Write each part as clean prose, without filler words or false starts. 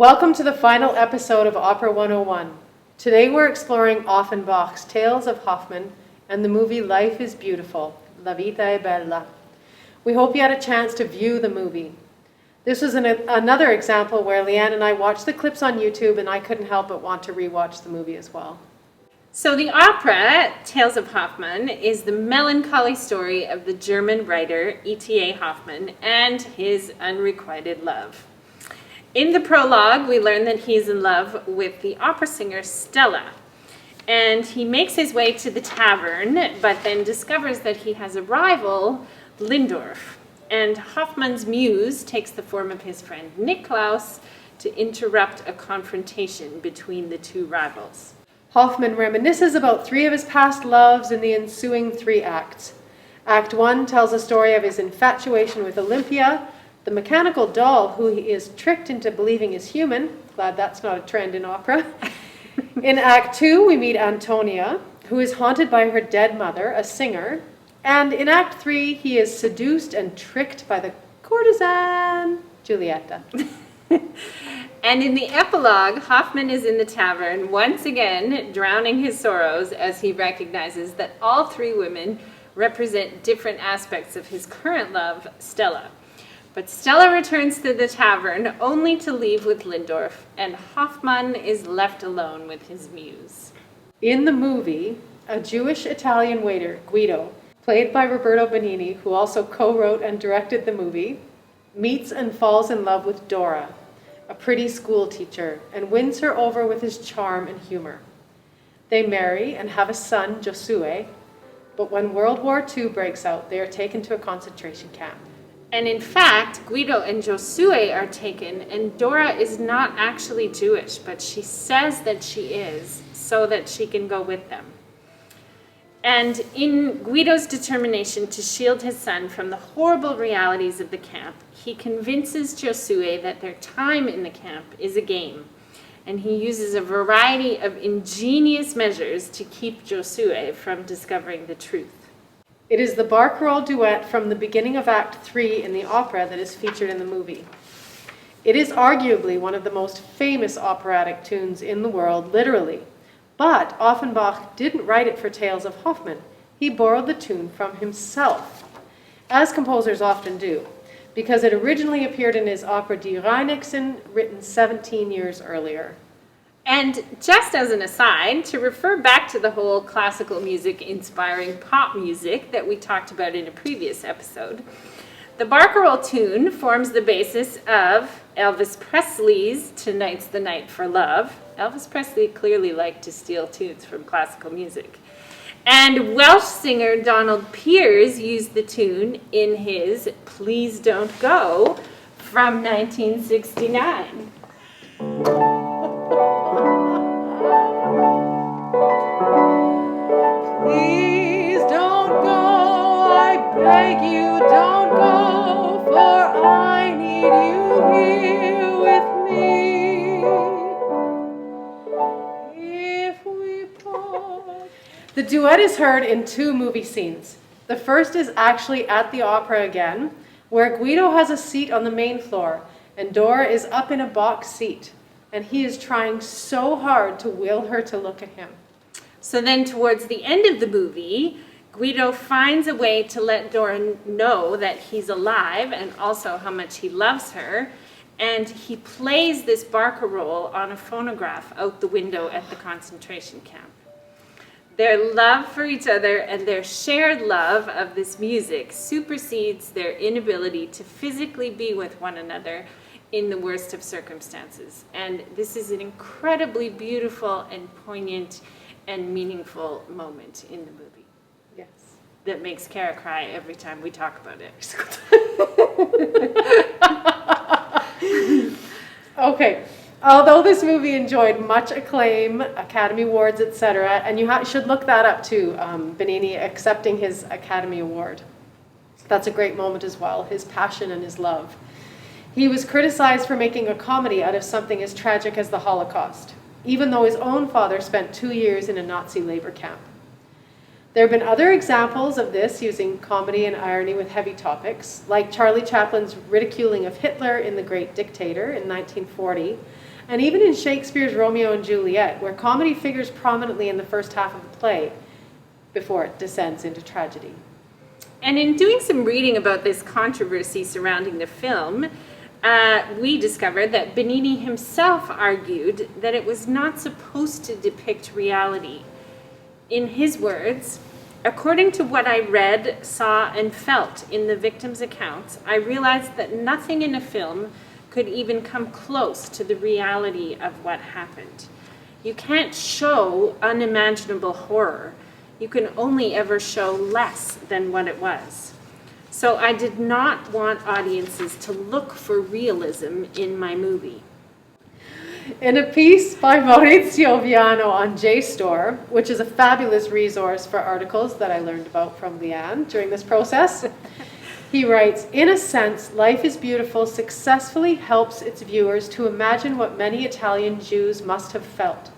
Welcome to the final episode of Opera 101. Today we're exploring Offenbach's Tales of Hoffmann and the movie Life is Beautiful, La Vita è Bella. We hope you had a chance to view the movie. This was another example where Leanne and I watched the clips on YouTube and I couldn't help but want to rewatch the movie as well. So the opera, Tales of Hoffmann, is the melancholy story of the German writer E.T.A. Hoffmann and his unrequited love. In the prologue, we learn that he's in love with the opera singer Stella. And he makes his way to the tavern, but then discovers that he has a rival, Lindorf. And Hoffmann's muse takes the form of his friend Niklaus to interrupt a confrontation between the two rivals. Hoffmann reminisces about three of his past loves in the ensuing three acts. Act 1 tells a story of his infatuation with Olympia, the mechanical doll who he is tricked into believing is human. Glad that's not a trend in opera. In Act 2, we meet Antonia, who is haunted by her dead mother, a singer. And in Act 3, he is seduced and tricked by the courtesan, Giulietta. And in the epilogue, Hoffmann is in the tavern, once again drowning his sorrows as he recognizes that all three women represent different aspects of his current love, Stella. But Stella returns to the tavern only to leave with Lindorf, and Hoffmann is left alone with his muse. In the movie, a Jewish-Italian waiter, Guido, played by Roberto Benigni, who also co-wrote and directed the movie, meets and falls in love with Dora, a pretty school teacher, and wins her over with his charm and humor. They marry and have a son, Josue, but when World War II breaks out, they are taken to a concentration camp. And in fact, Guido and Josue are taken, and Dora is not actually Jewish, but she says that she is, so that she can go with them. And in Guido's determination to shield his son from the horrible realities of the camp, he convinces Josue that their time in the camp is a game. And he uses a variety of ingenious measures to keep Josue from discovering the truth. It is the Barcarolle duet from the beginning of Act 3 in the opera that is featured in the movie. It is arguably one of the most famous operatic tunes in the world, literally. But Offenbach didn't write it for Tales of Hoffmann. He borrowed the tune from himself, as composers often do, because it originally appeared in his opera Die Reinigsen, written 17 years earlier. And just as an aside, to refer back to the whole classical music inspiring pop music that we talked about in a previous episode, the Barcarolle tune forms the basis of Elvis Presley's Tonight's the Night for Love. Elvis Presley clearly liked to steal tunes from classical music. And Welsh singer Donald Piers used the tune in his Please Don't Go from 1969. Please don't go, I beg you, don't go, for I need you here with me. If we part. The duet is heard in two movie scenes. The first is actually at the opera again, where Guido has a seat on the main floor, and Dora is up in a box seat, and he is trying so hard to will her to look at him. So then towards the end of the movie, Guido finds a way to let Dora know that he's alive and also how much he loves her. And he plays this barcarolle on a phonograph out the window at the concentration camp. Their love for each other and their shared love of this music supersedes their inability to physically be with one another in the worst of circumstances. And this is an incredibly beautiful and poignant and meaningful moment in the movie. Yes. That makes Cara cry every time we talk about it. Okay. Although this movie enjoyed much acclaim, Academy Awards, etc., and you should look that up too, Benigni accepting his Academy Award. That's a great moment as well, his passion and his love. He was criticized for making a comedy out of something as tragic as the Holocaust, even though his own father spent 2 years in a Nazi labor camp. There have been other examples of this using comedy and irony with heavy topics, like Charlie Chaplin's ridiculing of Hitler in The Great Dictator in 1940, And even in Shakespeare's Romeo and Juliet, where comedy figures prominently in the first half of the play before it descends into tragedy. And in doing some reading about this controversy surrounding the film, we discovered that Benigni himself argued that it was not supposed to depict reality. In his words, according to what I read, saw, and felt in the victims' accounts, I realized that nothing in a film could even come close to the reality of what happened. You can't show unimaginable horror. You can only ever show less than what it was. So I did not want audiences to look for realism in my movie. In a piece by Maurizio Viano on JSTOR, which is a fabulous resource for articles that I learned about from Leanne during this process, he writes, in a sense, Life is Beautiful successfully helps its viewers to imagine what many Italian Jews must have felt.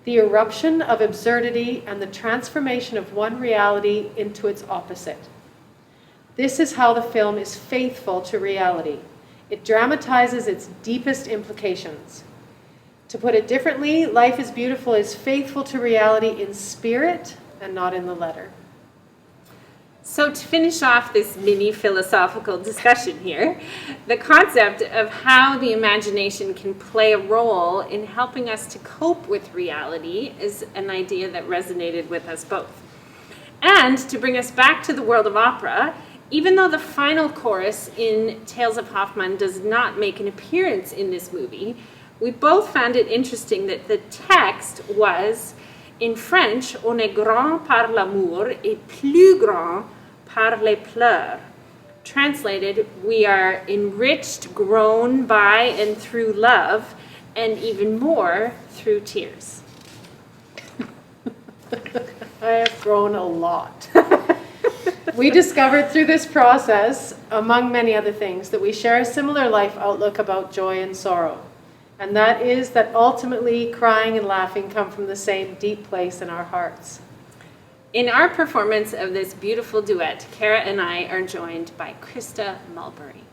The eruption of absurdity and the transformation of one reality into its opposite. This is how the film is faithful to reality. It dramatizes its deepest implications. To put it differently, Life is Beautiful is faithful to reality in spirit and not in the letter. So to finish off this mini philosophical discussion here, the concept of how the imagination can play a role in helping us to cope with reality is an idea that resonated with us both. And to bring us back to the world of opera, even though the final chorus in Tales of Hoffmann does not make an appearance in this movie, we both found it interesting that the text was, in French, on est grand par l'amour et plus grand par les pleurs. Translated, we are enriched, grown by and through love, and even more through tears. I have grown a lot. We discovered through this process, among many other things, that we share a similar life outlook about joy and sorrow. And that is that ultimately crying and laughing come from the same deep place in our hearts. In our performance of this beautiful duet, Cara and I are joined by Krista Mulbery.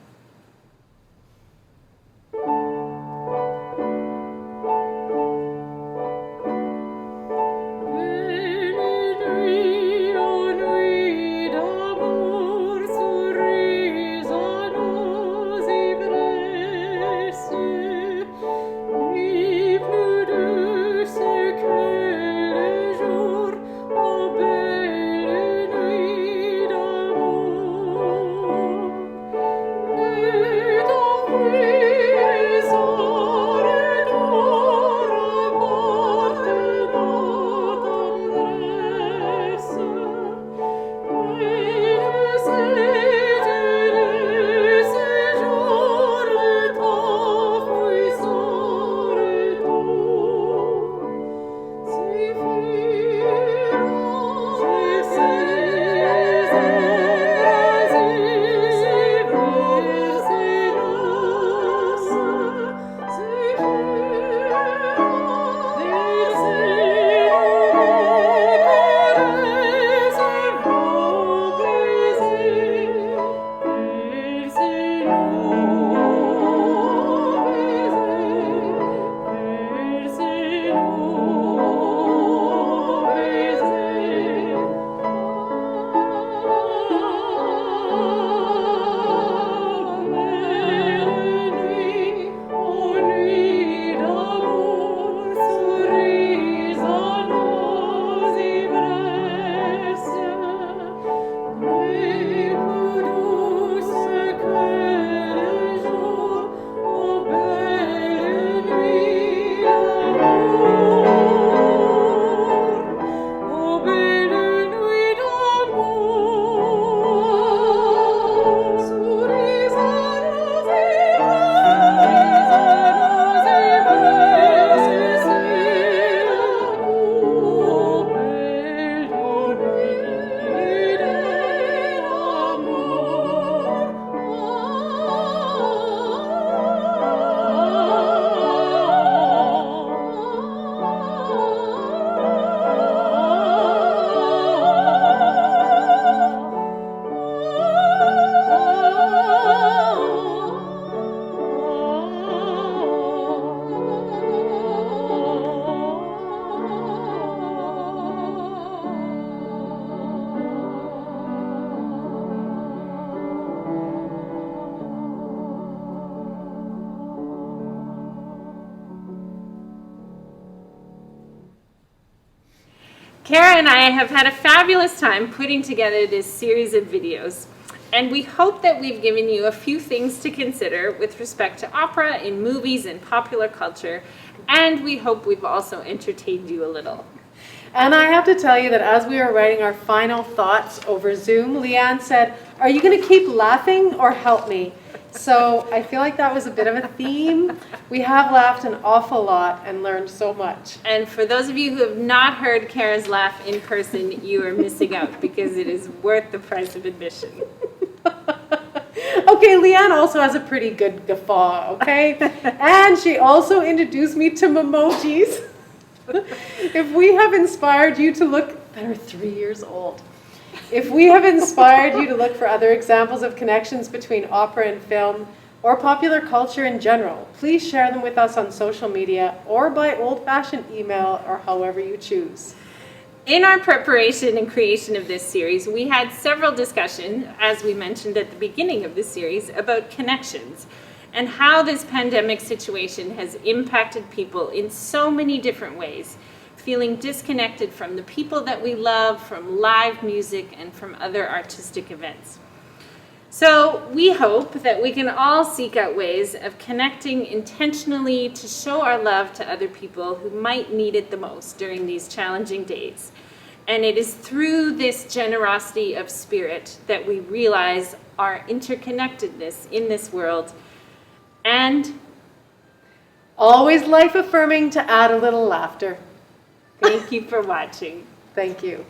Cara and I have had a fabulous time putting together this series of videos, and we hope that we've given you a few things to consider with respect to opera in movies and popular culture, and we hope we've also entertained you a little. And I have to tell you that as we were writing our final thoughts over Zoom, Leanne said, "Are you going to keep laughing or help me?" So I feel like that was a bit of a theme. We have laughed an awful lot and learned so much. And for those of you who have not heard Cara's laugh in person, you are missing out because it is worth the price of admission. Okay, Leanne also has a pretty good guffaw, okay? And she also introduced me to memojis. If we have inspired you to look, that are 3 years old. If we have inspired you to look for other examples of connections between opera and film or popular culture in general, please share them with us on social media or by old-fashioned email or however you choose. In our preparation and creation of this series, we had several discussions, as we mentioned at the beginning of this series, about connections and how this pandemic situation has impacted people in so many different ways, feeling disconnected from the people that we love, from live music, and from other artistic events. So we hope that we can all seek out ways of connecting intentionally to show our love to other people who might need it the most during these challenging days. And it is through this generosity of spirit that we realize our interconnectedness in this world, and always life-affirming to add a little laughter. Thank you for watching. Thank you.